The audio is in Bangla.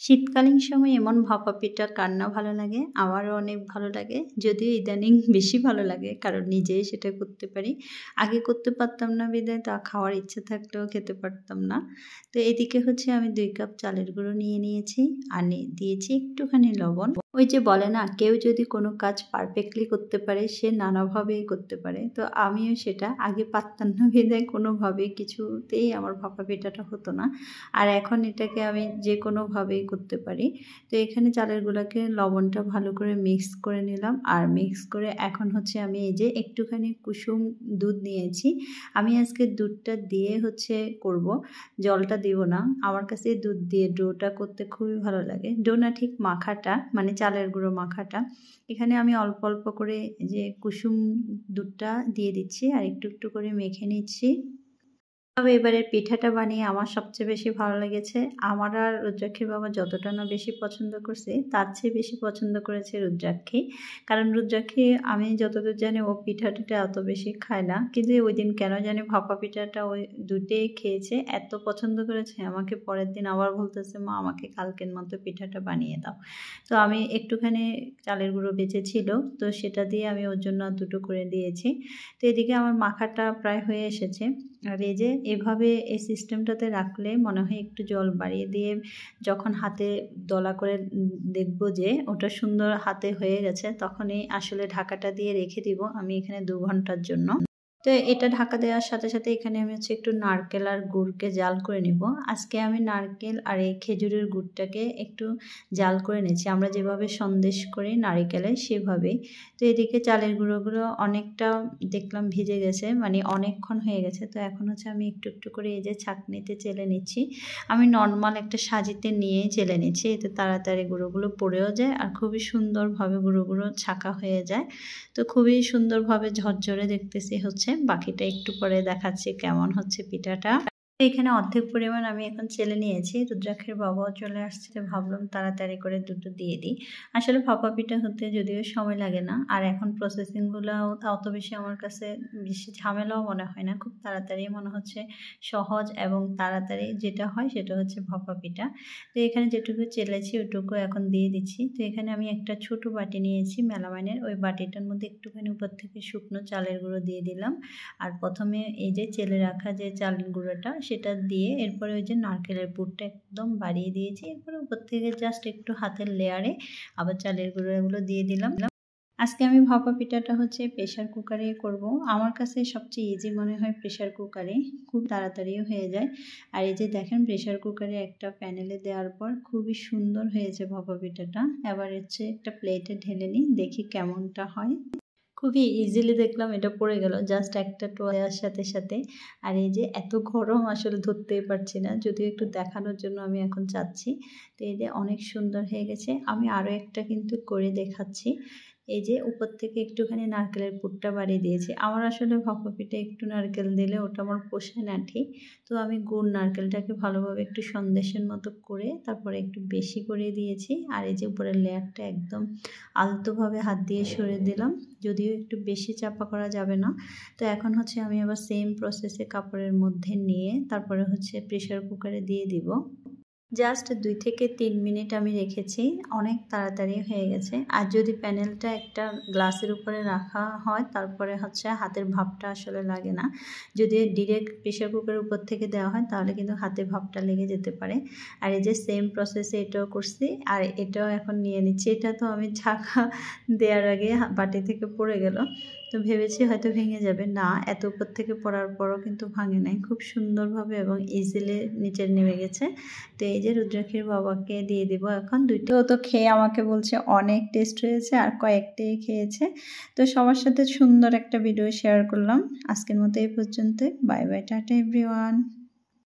শীতকালীন সময়ে এমন ভাপা পিঠা কার না ভালো লাগে? আমারও অনেক ভালো লাগে। যদিও ইদানিং বেশি ভালো লাগে কারণ নিজেই সেটা করতে পারি। আগে করতে পারতাম না বিধায় তা খাওয়ার ইচ্ছা থাকলেও খেতে পারতাম না। তো এদিকে হচ্ছে আমি ২ কাপ চালের গুঁড়ো নিয়ে নিয়েছি আর দিয়েছি একটুখানি লবণ। ওই যে বলে না কেউ যদি কোনো কাজ পারফেক্টলি করতে পারে সে নানাভাবেই করতে পারে। তো আমিও সেটা আগে পারতাম না বিধায় কোনোভাবেই কিছুতেই আমার ভাপা পিঠাটা হতো না। আর এখন এটাকে আমি যেকোনোভাবেই করতে পারি। তো এখানে চালের গুঁড়াকে লবণটা ভালো করে মিক্স করে নিলাম আর মিক্স করে এখন হচ্ছে আমি এই যে একটুখানি কুসুম দুধ নিয়েছি। আমি আজকে দুধটা দিয়ে হচ্ছে করব, জলটা দিব না। আমার কাছে দুধ দিয়ে ডোটা করতে খুবই ভালো লাগে। ডো না ঠিক মাখাটা মানে চালের গুঁড়ো মাখাটা। এখানে আমি অল্প অল্প করে যে কুসুম দুধটা দিয়ে দিচ্ছি আর একটু একটু করে মেখে নিচ্ছি। তবে এবারের পিঠাটা বানিয়ে আমার সবচেয়ে বেশি ভালো লেগেছে। আমার আর রুদ্রাক্ষীর বাবা যতটা না বেশি পছন্দ করছে তার চেয়ে বেশি পছন্দ করেছে রুদ্রাক্ষী। কারণ রুদ্রাক্ষী আমি যতদূর জানি ও পিঠা-টিঠা অত বেশি খায় না। কিন্তু ওইদিন কেন জানি ভাপা পিঠাটা ওই দুটোই খেয়েছে, এত পছন্দ করেছে আমাকে পরের দিন আবার বলতেছে, মা আমাকে কালকের মতো পিঠাটা বানিয়ে দাও। তো আমি একটুখানি চালের গুঁড়ো বেঁচে ছিল, তো সেটা দিয়ে আমি ওর জন্য দুটো করে দিয়েছি। তো এদিকে আমার মাখাটা প্রায় হয়ে এসেছে। আর এই যে এভাবে এই সিস্টেমটাতে রাখলে মনে হয় একটু জল বাড়িয়ে দিয়ে যখন হাতে দলা করে দেখব যে ওটা সুন্দর হাতে হয়ে গেছে, তখনই আসলে ঢাকাটা দিয়ে রেখে দিব আমি এখানে 2 ঘন্টার জন্য। তো এটা ঢাকা দেওয়ার সাথে সাথে এখানে আমি হচ্ছে একটু নারকেল আর গুড়কে জাল করে নিব। আজকে আমি নারকেল আর এই খেজুরের গুড়টাকে একটু জাল করে নিয়েছি, আমরা যেভাবে সন্দেশ করি নারিকেলের সেভাবেই। তো এদিকে চালের গুঁড়োগুলো অনেকটা দেখলাম ভিজে গেছে, মানে অনেকক্ষণ হয়ে গেছে। তো এখন হচ্ছে আমি একটু একটু করে এই যে ছাঁকনিতে চেলে নিচ্ছি। আমি নর্মাল একটা সাজিতে নিয়েই চেলে নিচ্ছি, এতে তাড়াতাড়ি গুঁড়োগুলো পড়েও যায় আর খুবই সুন্দরভাবে গুঁড়োগুলো ছাঁকা হয়ে যায়। তো খুবই সুন্দরভাবে ঝরঝরে দেখতেছি হচ্ছে। বাকিটা একটু পরে দেখাচ্ছি কেমন হচ্ছে পিঠাটা। এখানে অর্ধেক পরিমাণ আমি এখন চেলে নিয়েছি। রুদ্রাক্ষের বাবাও চলে আসছে, ভাবলাম তাড়াতাড়ি করে দুটো দিয়ে দিই। আসলে ভাপা পিঠা হতে যদিও সময় লাগে না, আর এখন প্রসেসিংগুলোও অত বেশি আমার কাছে বেশি ঝামেলাও মনে হয় না, খুব তাড়াতাড়ি মনে হচ্ছে সহজ এবং তাড়াতাড়ি যেটা হয় সেটা হচ্ছে ভাপা পিঠা। তো এখানে যেটুকু চেলেছি ওটুকু এখন দিয়ে দিচ্ছি। তো এখানে আমি একটা ছোট বাটি নিয়েছি মেলামাইনের, ওই বাটিটার মধ্যে একটুখানি উপর থেকে শুকনো চালের গুঁড়ো দিয়ে দিলাম। আর প্রথমে এই যে চেলে রাখা যে চালের গুঁড়োটা সেটা দিয়ে এরপরে ওই যে নারকেলের পুরটা একদম বাড়িয়ে দিয়েছি। এরপরে উপর থেকে জাস্ট একটু হাতের লেয়ারে আবার চালের গুঁড়োগুলো দিয়ে দিলাম। আজকে আমি ভাপা পিঠাটা হচ্ছে প্রেশার কুকারে করব। আমার কাছে সবচেয়ে ইজি মনে হয় প্রেশার কুকারে, খুব তাড়াতাড়িও হয়ে যায়। আর এই যে দেখেন প্রেশার কুকারে একটা প্যানেলে দেওয়ার পর খুবই সুন্দর হয়েছে ভাপা পিঠাটা। এবার হচ্ছে একটা প্লেটে ঢেলে নিই, দেখি কেমনটা হয়। খুবই ইজিলি দেখলাম এটা পড়ে গেল জাস্ট একটা টোয়ার সাথে সাথে। আর এই যে এত গরম আসলে ধরতেই পারছি না, যদিও একটু দেখানোর জন্য আমি এখন চাচ্ছি। তো এই যে অনেক সুন্দর হয়ে গেছে। আমি আরও একটা কিন্তু করে দেখাচ্ছি। এই যে উপর থেকে একটুখানি নারকেলের পুরটা বাড়িয়ে দিয়েছি। আমার আসলে ভাপা পিঠে একটু নারকেল দিলে ওটা আমার পোষায় না ঠিক। তো আমি গুড় নারকেলটাকে ভালোভাবে একটু সন্দেশের মতো করে তারপরে একটু বেশি করে দিয়েছি। আর এই যে উপরের লেয়ারটা একদম আলতোভাবে হাত দিয়ে সরিয়ে দিলাম, যদিও একটু বেশি চাপা করা যাবে না। তো এখন হচ্ছে আমি আবার সেম প্রসেসে কাপড়ের মধ্যে নিয়ে তারপরে হচ্ছে প্রেশার কুকারে দিয়ে দিব। জাস্ট 2 থেকে 3 মিনিট আমি রেখেছি, অনেক তাড়াতাড়ি হয়ে গেছে। আর যদি প্যানেলটা একটা গ্লাসের উপরে রাখা হয় তারপরে হচ্ছে হাতের ভাপটা আসলে লাগে না। যদি ডিরেক্ট প্রেশার কুকারের উপর থেকে দেওয়া হয় তাহলে কিন্তু হাতে ভাপটা লেগে যেতে পারে। আর এই যে সেম প্রসেসে এটাও করছি আর এটাও এখন নিয়ে নিচ্ছি। এটা তো আমি ঢাকা দেওয়ার আগে বাটি থেকে পড়ে গেল, তো ভেবেছি হয়তো ভেঙে যাবে, না এত উপর থেকে পড়ার পরও কিন্তু ভাঙে নাই, খুব সুন্দরভাবে এবং ইজিলি নিচে নেমে গেছে। তো এই যে রুদ্রাক্ষীর বাবাকে দিয়ে দিব এখন দুইটা। ও তো খেয়ে আমাকে বলছে অনেক টেস্ট হয়েছে আর কয়েকটাই খেয়েছে। তো সবার সাথে সুন্দর একটা ভিডিও শেয়ার করলাম। আজকের মতো এই পর্যন্ত। Bye bye, tata everyone.